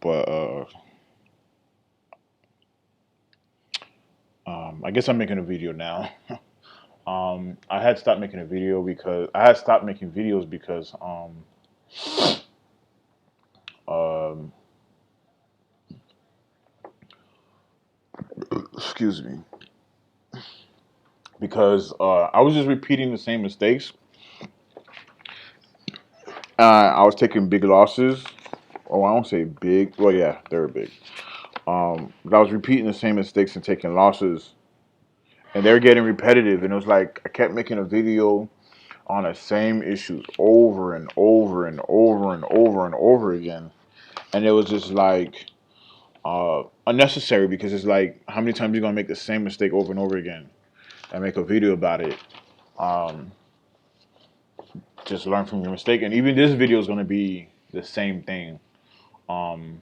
but I guess I'm making a video now. I had stopped making a video because I had stopped making videos because um, excuse me, because I was just repeating the same mistakes. I was taking big losses. Oh, I don't say big. Well, yeah, they're big. But I was repeating the same mistakes and taking losses, and they're getting repetitive. And it was like I kept making a video on the same issues over and over and over and over and over again, and it was just like unnecessary because it's like how many times are you gonna make the same mistake over and over again and make a video about it? Um, just learn from your mistake, and even this video is gonna be the same thing, um,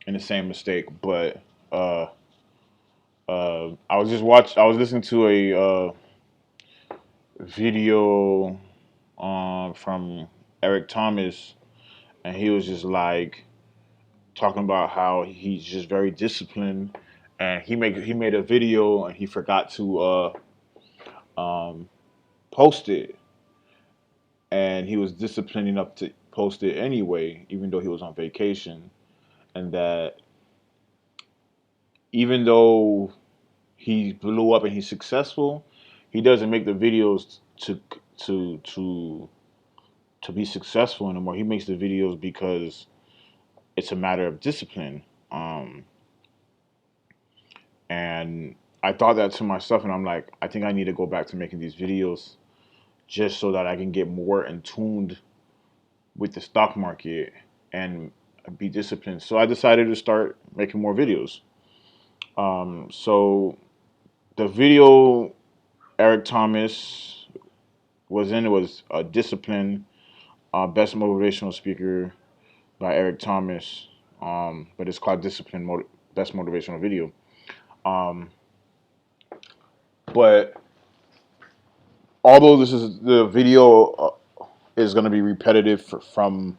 and the same mistake, but. I was listening to a video from Eric Thomas, and he was just like talking about how he's just very disciplined, and he made a video and he forgot to um, post it, and he was disciplined enough to post it anyway, even though he was on vacation, and that even though he blew up and he's successful, he doesn't make the videos to to to be successful anymore. He makes the videos because it's a matter of discipline. And I thought that to myself, and I'm like, I think I need to go back to making these videos just so that I can get more in tuned with the stock market and be disciplined. So I decided to start making more videos. So the video Eric Thomas was in was a discipline, best motivational speaker by Eric Thomas. But it's called Discipline Best Motivational Video. Um, but although this is the video is going to be repetitive from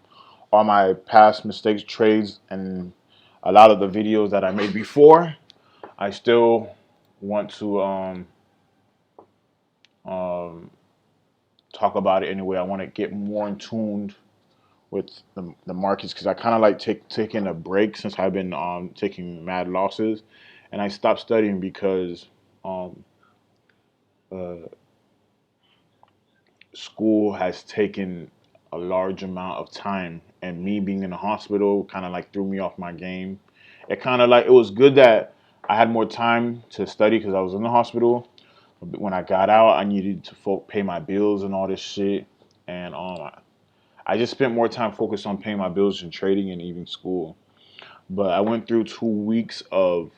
all my past mistakes, trades, and a lot of the videos that I made before, I still want to um, talk about it anyway. I want to get more in tuned with the markets because I kind of like taking a break since I've been taking mad losses, and I stopped studying because um, uh, school has taken a large amount of time, and me being in the hospital kind of like threw me off my game. It kind of like it was good that I had more time to study because I was in the hospital. But when I got out, I needed to pay my bills and all this shit, and I just spent more time focused on paying my bills and trading and even school. But I went through 2 weeks of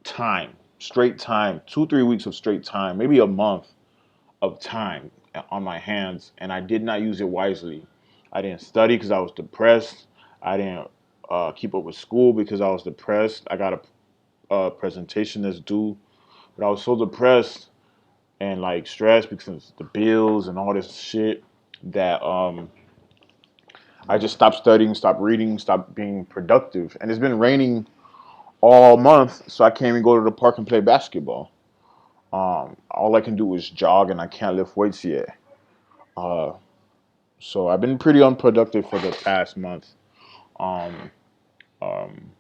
time, straight time, 2, 3 weeks of straight time, maybe a month of time on my hands, and I did not use it wisely. I didn't study because I was depressed. I didn't keep up with school because I was depressed. I got a presentation that's due, but I was so depressed and like stressed because of the bills and all this shit that I just stopped studying, stopped reading, stopped being productive. And it's been raining all month, so I can't even go to the park and play basketball. All I can do is jog, and I can't lift weights yet. Uh, So I've been pretty unproductive for the past month. Um, um,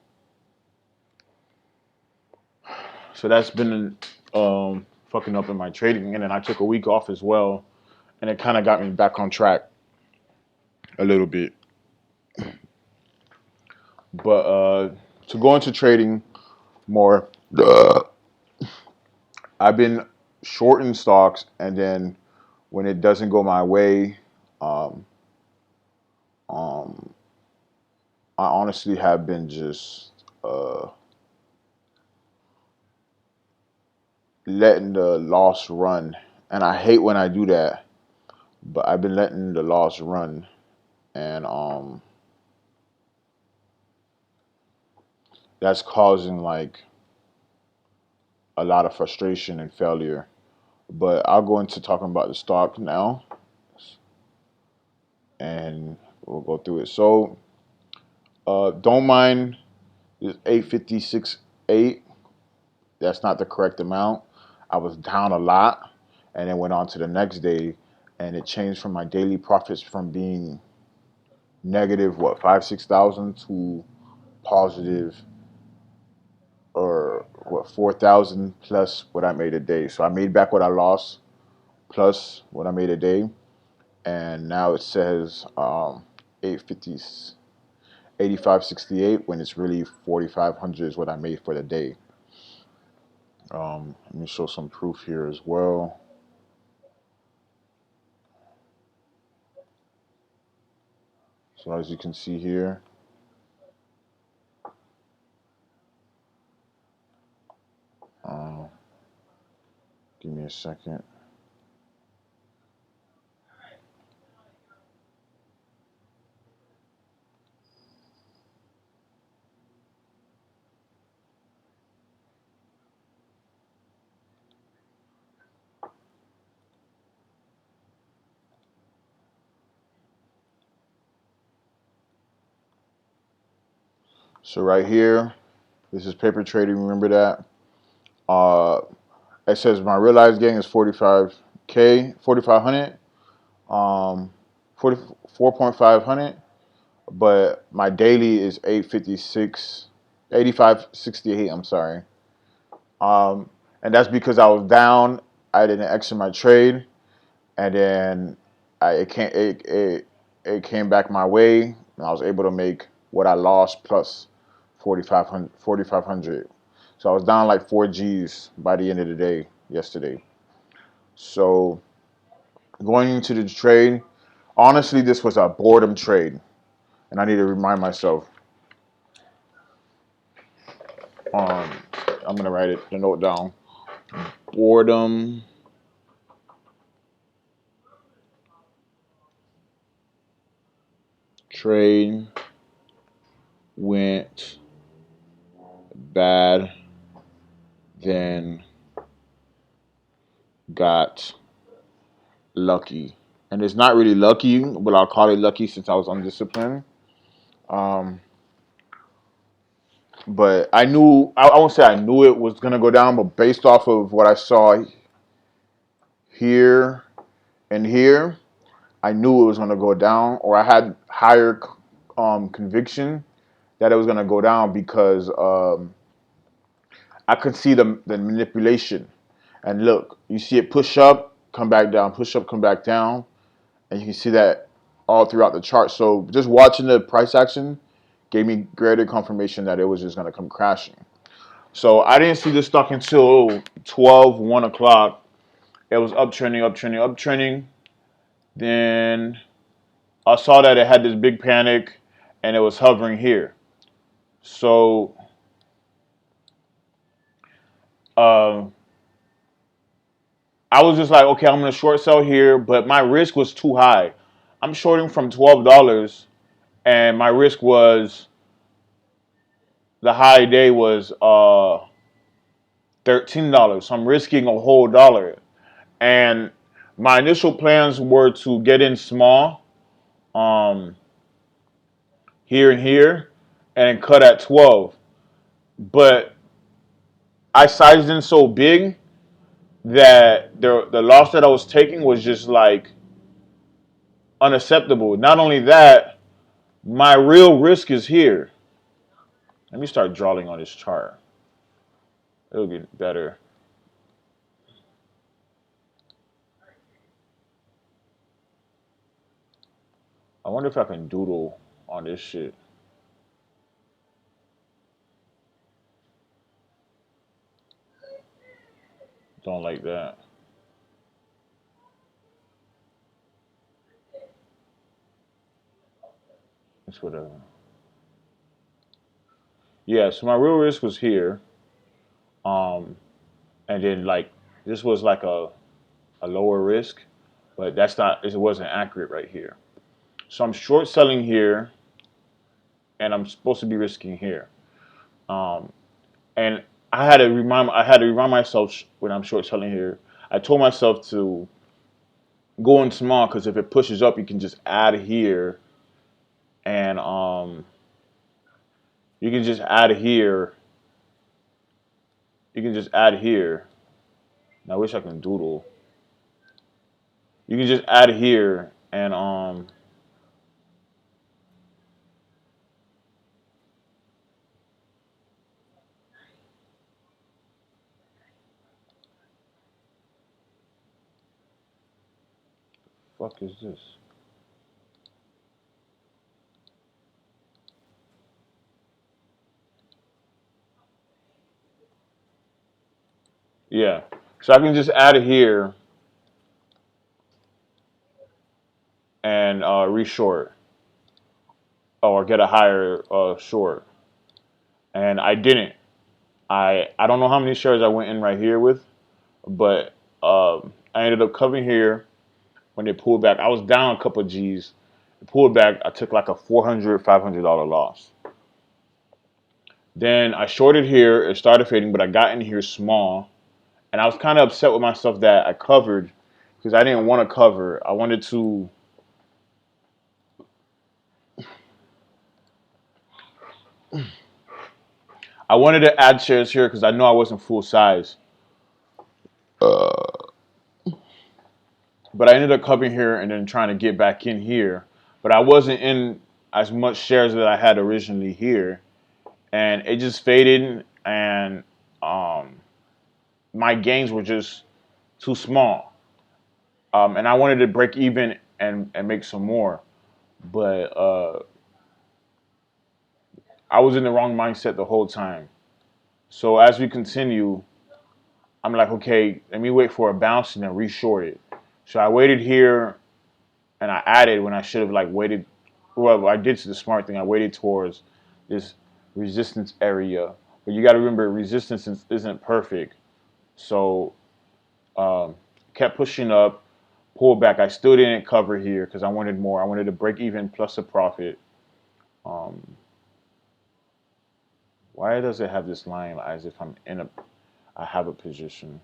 so that's been fucking up in my trading, and then I took a week off as well, and it kind of got me back on track a little bit. But to go into trading more, I've been shorting stocks, and then when it doesn't go my way, um, um, I honestly have been just letting the loss run, and I hate when I do that. But I've been letting the loss run, and that's causing like a lot of frustration and failure. But I'll go into talking about the stock now, and we'll go through it. So Don't mind is 856.8. That's not the correct amount. I was down a lot, and then went on to the next day, and it changed from my daily profits from being negative what 5-6 thousand to positive or what 4,000 plus what I made a day. So I made back what I lost plus what I made a day, and now it says 850 8568 when it's really 4,500 is what I made for the day. Let me show some proof here as well. So as you can see here, uh, give me a second. So right here, this is paper trading. Remember that. Uh, it says my realized gain is 45K, 4,500, 44.500, but my daily is 856, 8568. I'm sorry. Um, and that's because I was down. I didn't exit my trade, and then it came back my way, and I was able to make what I lost plus 4,500. So I was down like 4 G's by the end of the day yesterday. So going into the trade, honestly, this was a boredom trade, and I need to remind myself. Um, I'm gonna write the note down. Boredom trade went bad, then got lucky. And it's not really lucky, but I'll call it lucky since I was undisciplined. Um, but I won't say I knew it was going to go down, but based off of what I saw here and here, I knew it was going to go down, or I had higher conviction that it was going to go down because I could see the manipulation. And look, you see it push up, come back down, push up, come back down, and you can see that all throughout the chart. So just watching the price action gave me greater confirmation that it was just going to come crashing. So I didn't see this stock until 12, 1 o'clock. It was uptrending, uptrending, uptrending. Then I saw that it had this big panic and it was hovering here. So uh, I was just like, okay, I'm going to short sell here, but my risk was too high. I'm shorting from $12 and my risk was the high day was $13. So I'm risking a whole dollar. And my initial plans were to get in small, um, here and here, and cut at 12. But I sized in so big that the loss that I was taking was just like unacceptable. Not only that, my real risk is here. Let me start drawing on this chart. It'll get better. I wonder if I can doodle on this shit. Don't like that. It's whatever. Yeah, so my real risk was here. Um, and then like this was like a lower risk, but that's not it wasn't accurate right here. So I'm short selling here, and I'm supposed to be risking here. Um, and I had to remind myself when I'm short selling here. I told myself to go in small because if it pushes up, you can just add here and You can just add here. You can just add here. I wish I can doodle. You can just add here and fuck is this? Yeah. So I can just add it here and reshort or get a higher short. And I didn't. I don't know how many shares I went in right here with, but I ended up covering here when they pulled back. I was down a couple of G's. They pulled back. I took like a $400 loss. Then I shorted here. It started fading, but I got in here small, and I was kind of upset with myself that I covered because I didn't want to cover. I wanted to. I wanted to add shares here because I know I wasn't full size. But I ended up covering here and then trying to get back in here. But I wasn't in as much shares that I had originally here. And it just faded, and um, my gains were just too small. And I wanted to break even and make some more. But I was in the wrong mindset the whole time. So as we continue, I'm like, okay, let me wait for a bounce and then reshort it. So I waited here and I added when I should have like waited. Well, I did the smart thing. I waited towards this resistance area, but you got to remember resistance isn't perfect. So kept pushing up, pulled back. I still didn't cover here because I wanted more. I wanted to break even plus a profit. Um, why does it have this line as if I have a position?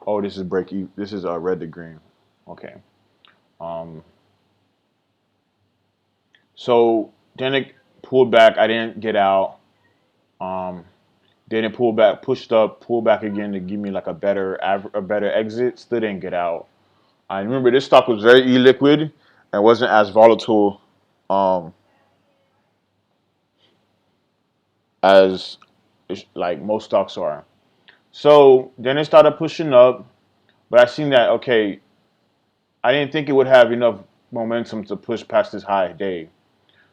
Oh, this is break even. This is red to green. Okay. Um, so then it pulled back. I didn't get out. Um, then it pulled back, pushed up, pulled back again to give me like a better exit. Still didn't get out. I remember this stock was very illiquid and wasn't as volatile um, as like most stocks are. So then it started pushing up, but I seen that okay, I didn't think it would have enough momentum to push past this high day.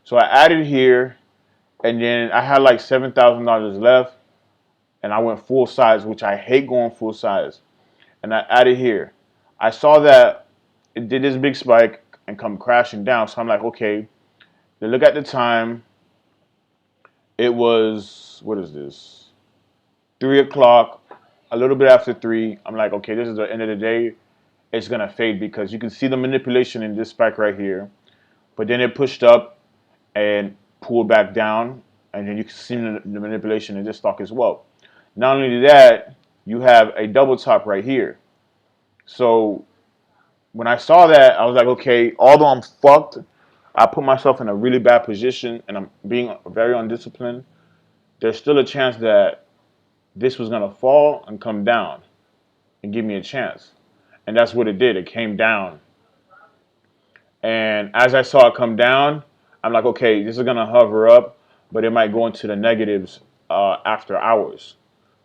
So I added here, and then I had like $7,000 left, and I went full size, which I hate going full size. And I added here. I saw that it did this big spike and come crashing down. So I'm like, okay. Then look at the time. It was what is this? 3 o'clock, a little bit after three. I'm like, okay, this is the end of the day. It's gonna fade because you can see the manipulation in this spike right here. But then it pushed up and pulled back down, and then you can see the manipulation in this stock as well. Not only that, you have a double top right here. So when I saw that, I was like, okay, although I'm fucked, I put myself in a really bad position and I'm being very undisciplined. There's still a chance that this was gonna fall and come down and give me a chance. And that's what it did. It came down. And as I saw it come down, I'm like, okay, this is gonna hover up, but it might go into the negatives after hours.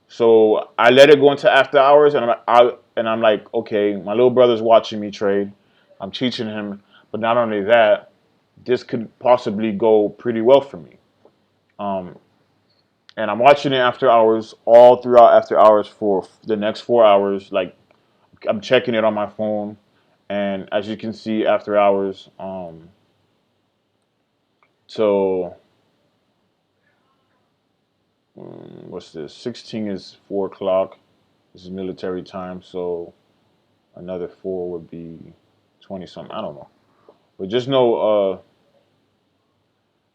So I let it go into after hours, and I'm like, okay, my little brother's watching me trade. I'm teaching him, but not only that, this could possibly go pretty well for me. Um, and I'm watching it after hours, all throughout after hours for the next 4 hours. Like I'm checking it on my phone, and as you can see, after hours, so what's this? 16 is 4 o'clock. This is military time, so another four would be 20 something. I don't know, but just know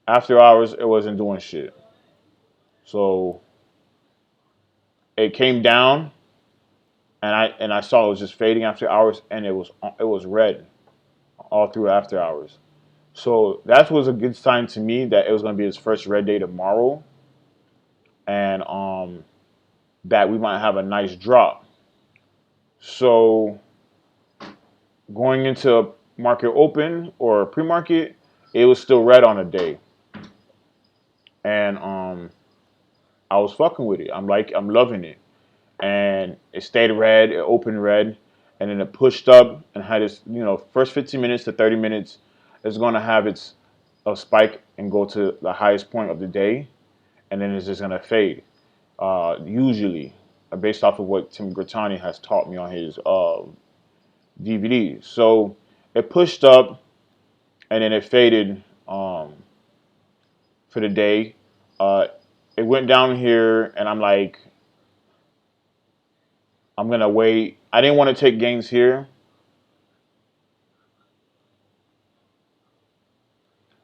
after hours it wasn't doing shit. So it came down, and I saw it was just fading after hours, and it was red all through after hours. So that was a good sign to me that it was going to be his first red day tomorrow, and that we might have a nice drop. So going into market open or pre-market, it was still red on a day, and I was fucking with it. I'm loving it, and it stayed red, it opened red, and then it pushed up and had its first 15 minutes to 30 minutes is going to have its a spike and go to the highest point of the day, and then it's just going to fade. Usually, based off of what Tim Grittani has taught me on his DVD. So it pushed up and then it faded for the day. Uh, it went down here, and I'm like, I'm gonna wait. I didn't want to take gains here.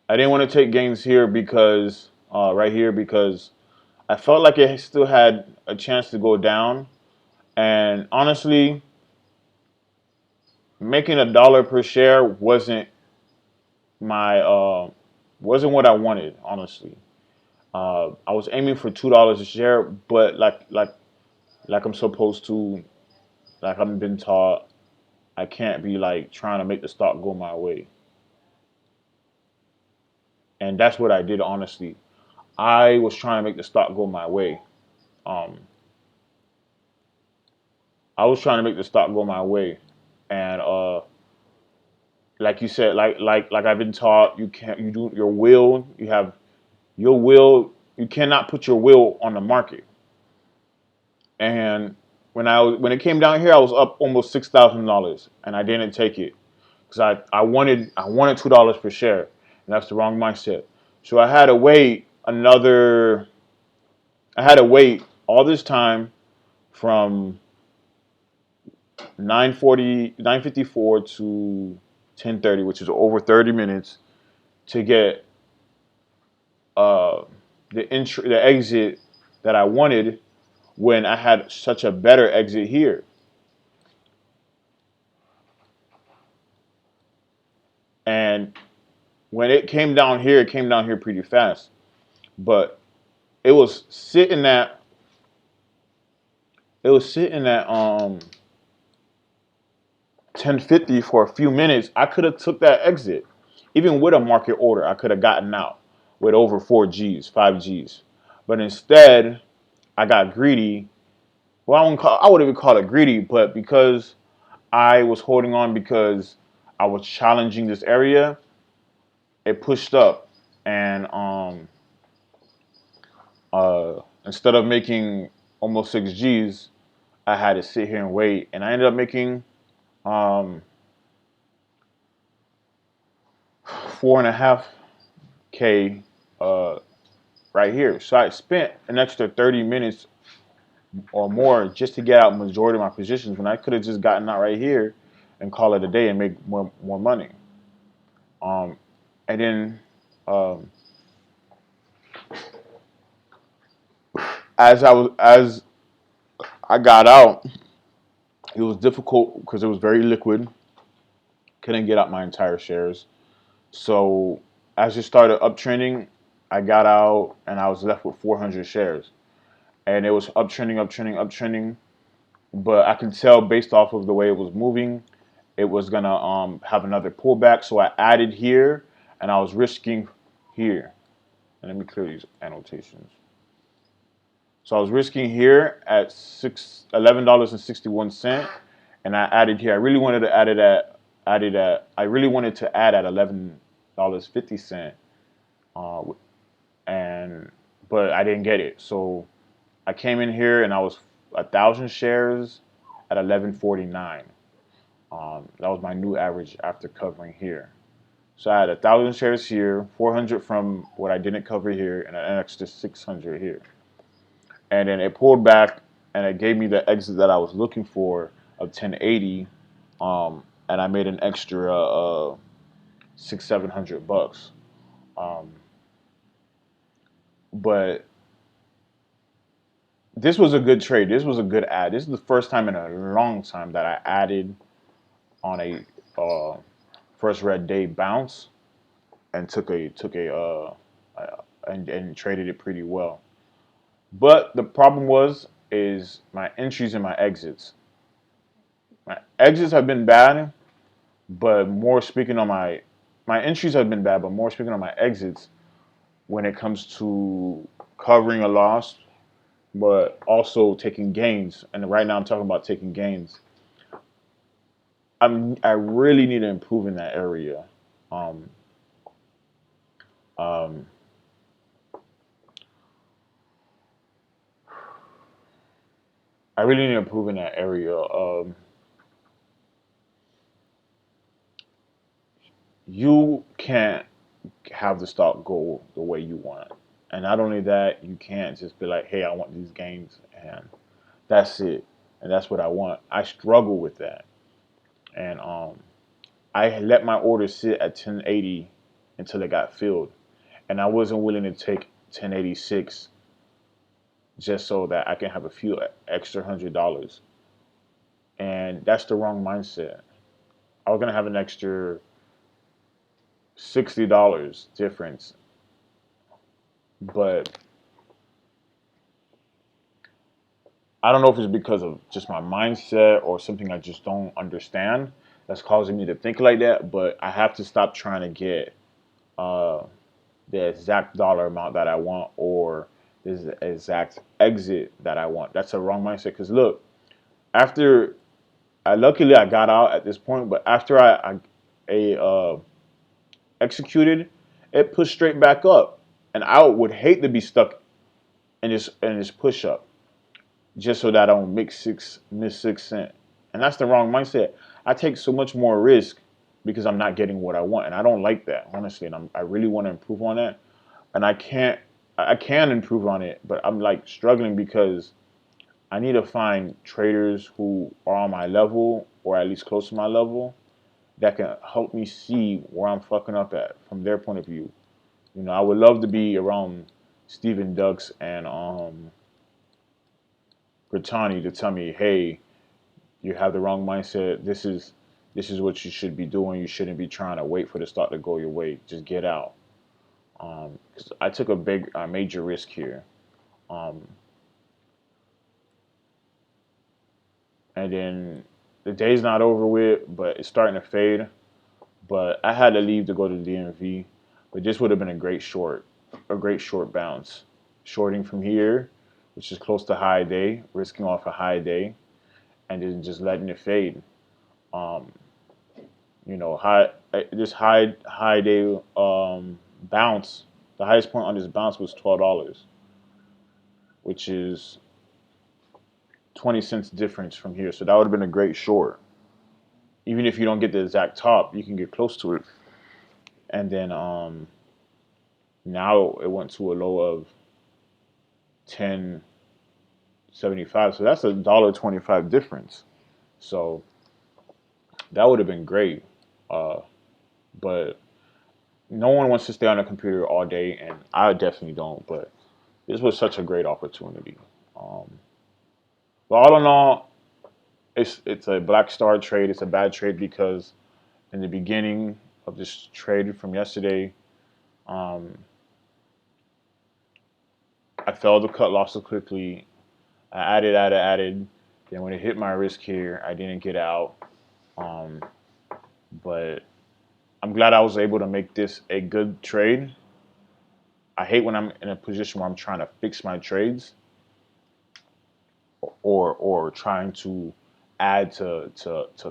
I didn't want to take gains here because right here because I felt like it still had a chance to go down. And honestly, making $1 per share my wasn't what I wanted. Honestly, I was aiming for $2 a share, but like I'm supposed to, like I've been taught, I can't be like trying to make the stock go my way. And that's what I did. Honestly, I was trying to make the stock go my way. Um, I was trying to make the stock go my way, and like you said, like I've been taught, you can't you do your will. You have your will. You cannot put your will on the market. And when it came down here, I was up almost $6,000, and I didn't take it because I wanted $2 per share, and that's the wrong mindset. So I had to wait another. I had to wait all this time from 9:54 to 10:30, which is over 30 minutes, to get uh, the exit that I wanted when I had such a better exit here. And when it came down here pretty fast. But it was sitting at it was sitting at 1050 for a few minutes. I could have took that exit. Even with a market order, I could have gotten out with over 4 Gs, 5 Gs. But instead, I got greedy. Well, I wouldn't even call it greedy, but because I was holding on because I was challenging this area, it pushed up, and instead of making almost 6 Gs, I had to sit here and wait, and I ended up making um, 4.5K right here. So I spent an extra 30 minutes or more just to get out majority of my positions when I could have just gotten out right here and call it a day and make more money. Um, and then um, as I got out, it was difficult because it was very liquid. Couldn't get out my entire shares. So as it started uptrending, I got out and I was left with 400 shares. And it was uptrending, uptrending, uptrending. But I could tell based off of the way it was moving, it was gonna have another pullback. So I added here, and I was risking here. And let me clear these annotations. So I was risking here at $11.61, and I added here. I really wanted to I really wanted to add at $11.50, uh, and but I didn't get it. So I came in here and I was 1,000 shares at 11.49. That was my new average after covering here. So I had 1,000 shares here, 400 from what I didn't cover here, and an extra 600 here. And then it pulled back and it gave me the exit that I was looking for of 1080. And I made an extra 600-700 bucks. Um, but this was a good trade. This was a good add. This is the first time in a long time that I added on a first red day bounce, and and traded it pretty well. But the problem is my entries and my exits. My exits have been bad, but more speaking on my entries have been bad, but more speaking on my exits when it comes to covering a loss, but also taking gains. And right now I'm talking about taking gains. I really need to improve in that area. Um, um, I really need to improve in that area. You can't have the stock go the way you want. And not only that, you can't just be like, hey, I want these gains and that's it. And that's what I want. I struggle with that. And I let my order sit at 1080 until it got filled. And I wasn't willing to take 1086 just so that I can have a few extra $100. And that's the wrong mindset. I was gonna have an extra $60 difference, but I don't know if it's because of just my mindset or something I just don't understand that's causing me to think like that. But I have to stop trying to get uh, the exact dollar amount that I want or the exact exit that I want. That's a wrong mindset. Because look, after luckily I got out at this point, but after I executed, it pushed straight back up, and I would hate to be stuck in this push up just so that I don't miss 6 cent. And that's the wrong mindset. I take so much more risk because I'm not getting what I want, and I don't like that honestly. And I really want to improve on that, and I can't. I can improve on it, but I'm like struggling because I need to find traders who are on my level or at least close to my level that can help me see where I'm fucking up at from their point of view. You know, I would love to be around Steven Ducks and Bertani to tell me, hey, you have the wrong mindset. This is what you should be doing. You shouldn't be trying to wait for the stock to go your way. Just get out. 'Cause I took a major risk here, um, and then the day's not over with, but it's starting to fade. But I had to leave to go to the DMV. But this would have been a great short bounce. Shorting from here, which is close to high day, risking off a high day, and then just letting it fade. Um, you know, this high day bounce. The highest point on this bounce was $12, which is 20 cents difference from here. So that would have been a great short. Even if you don't get the exact top, you can get close to it. And then now it went to a low of 10.75. So that's $1.25 difference. So that would have been great. Uh, but no one wants to stay on a computer all day, and I definitely don't. But this was such a great opportunity. Um, but all in all, it's a black star trade. It's a bad trade because in the beginning of this trade from yesterday, um, I failed to cut losses quickly. I added. Then when it hit my risk here, I didn't get out. Um, but I'm glad I was able to make this a good trade. I hate when I'm in a position where I'm trying to fix my trades or trying to add to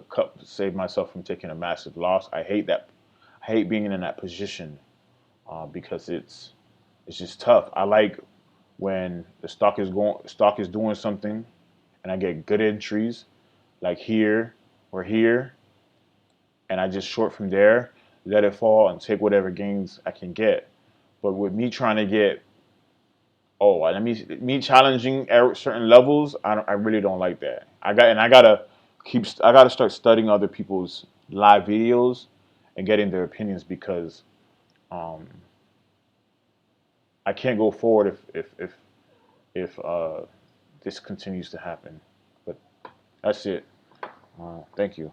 cut save myself from taking a massive loss. I hate that. I hate being in that position because it's just tough. I like when the stock is doing something, and I get good entries like here or here, and I just short from there, let it fall, and take whatever gains I can get. But with me trying to get let me challenging certain levels, I really don't like that. I gotta start studying other people's live videos and getting their opinions because um, I can't go forward if this continues to happen. But that's it. Thank you.